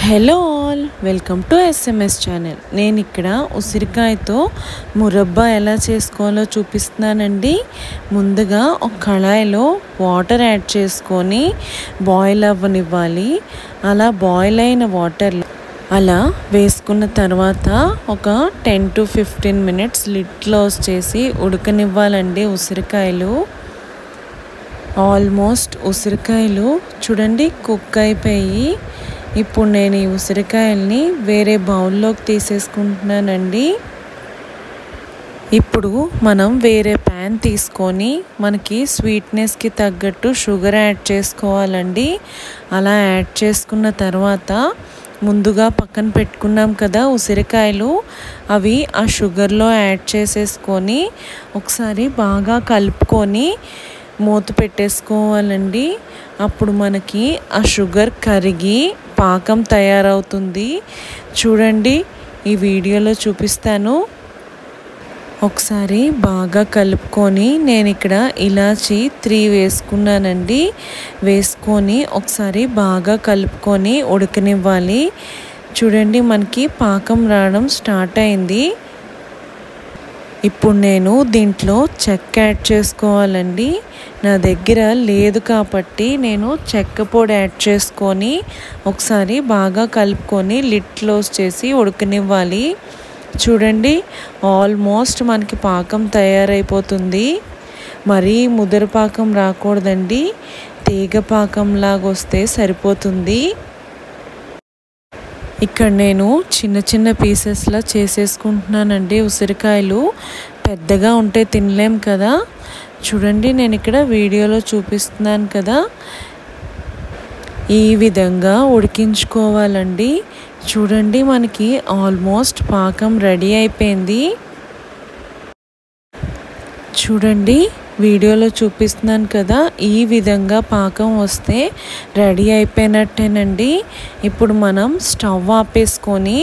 Hello all, welcome to SMS channel. నేను ఇక్కడ ఉసిరికాయతో మురబ్బా ఎలా చేసుకోవాలో చూపిస్తున్నానండి. ముందుగా ఒక కళాయిలో వాటర్ యాడ్ చేసుకొని బాయిల్ అవ్వనివ్వాలి. అలా బాయిల్ అయిన వాటర్ అలా వేసుకున్న తర్వాత ఒక 10 to 15 minutes లిడ్ క్లోజ్ చేసి ఉడకనివ్వాలండి. ఉసిరికాయలు ఆల్మోస్ట్ ఉసిరికాయలు చూడండి కుక్ అయిపోయి, ఇప్పుడు నేను ఈ ఉసిరికాయల్ని వేరే బౌల్లోకి తీసేసుకుంటున్నానండి. ఇప్పుడు మనం వేరే ప్యాన్ తీసుకొని మనకి స్వీట్నెస్కి తగ్గట్టు షుగర్ యాడ్ చేసుకోవాలండి. అలా యాడ్ చేసుకున్న తర్వాత ముందుగా పక్కన పెట్టుకున్నాం కదా ఉసిరికాయలు, అవి ఆ షుగర్లో యాడ్ చేసేసుకొని ఒకసారి బాగా కలుపుకొని మూత పెట్టేసుకోవాలండి. అప్పుడు మనకి ఆ షుగర్ కరిగి పాకం తయారవుతుంది. చూడండి, ఈ వీడియోలో చూపిస్తాను. ఒకసారి బాగా కలుపుకొని నేను ఇక్కడ ఇలాచి 3 వేసుకున్నానండి. వేసుకొని ఒకసారి బాగా కలుపుకొని ఉడకనివ్వాలి. చూడండి, మనకి పాకం రావడం స్టార్ట్ అయింది. ఇప్పుడు నేను దీంట్లో చెక్క యాడ్ చేసుకోవాలండి. నా దగ్గర లేదు కాబట్టి నేను చెక్క పొడి యాడ్ చేసుకొని ఒకసారి బాగా కలుపుకొని లిడ్ క్లోజ్ చేసి ఉడకనివ్వాలి. చూడండి, ఆల్మోస్ట్ మనకి పాకం తయారైపోతుంది. మరీ ముదర పాకం రాకూడదండి, తీగ పాకంలాగా వస్తే సరిపోతుంది. ఇక్కడ నేను చిన్న చిన్న పీసెస్లా చేసేసుకుంటున్నానండి. ఉసిరికాయలు పెద్దగా ఉంటే తినలేం కదా. చూడండి, నేను ఇక్కడ వీడియోలో చూపిస్తున్నాను కదా, ఈ విధంగా ఉడికించుకోవాలండి. చూడండి, మనకి ఆల్మోస్ట్ పాకం రెడీ అయిపోయింది. చూడండి, వీడియోలో చూపిస్తున్నాను కదా, ఈ విధంగా పాకం వస్తే రెడీ అయిపోయినట్టేనండి. ఇప్పుడు మనం స్టవ్ ఆపేసుకొని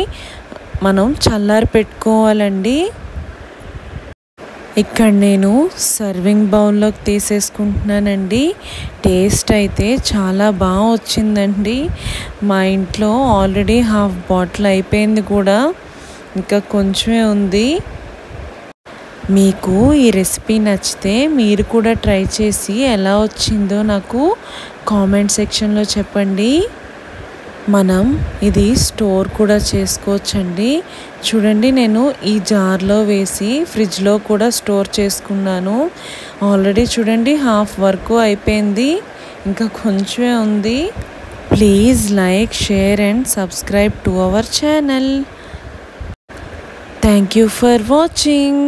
మనం చల్లారి పెట్టుకోవాలండి. ఇక్కడ నేను సర్వింగ్ బౌల్లోకి తీసేసుకుంటున్నానండి. టేస్ట్ అయితే చాలా బాగా వచ్చిందండి. మా ఇంట్లో ఆల్రెడీ హాఫ్ బాటిల్ అయిపోయింది కూడా, ఇంకా కొంచెమే ఉంది. మీకు ఈ రెసిపీ నచ్చితే మీరు కూడా ట్రై చేసి ఎలా వచ్చిందో నాకు కామెంట్ సెక్షన్లో చెప్పండి. మనం ఇది స్టోర్ కూడా చేసుకోవచ్చండి. చూడండి, నేను ఈ జార్లో వేసి ఫ్రిడ్జ్లో కూడా స్టోర్ చేసుకున్నాను. ఆల్రెడీ చూడండి హాఫ్ వరకు అయిపోయింది, ఇంకా కొంచెమే ఉంది. Please like, share and subscribe to our channel. Thank you for watching.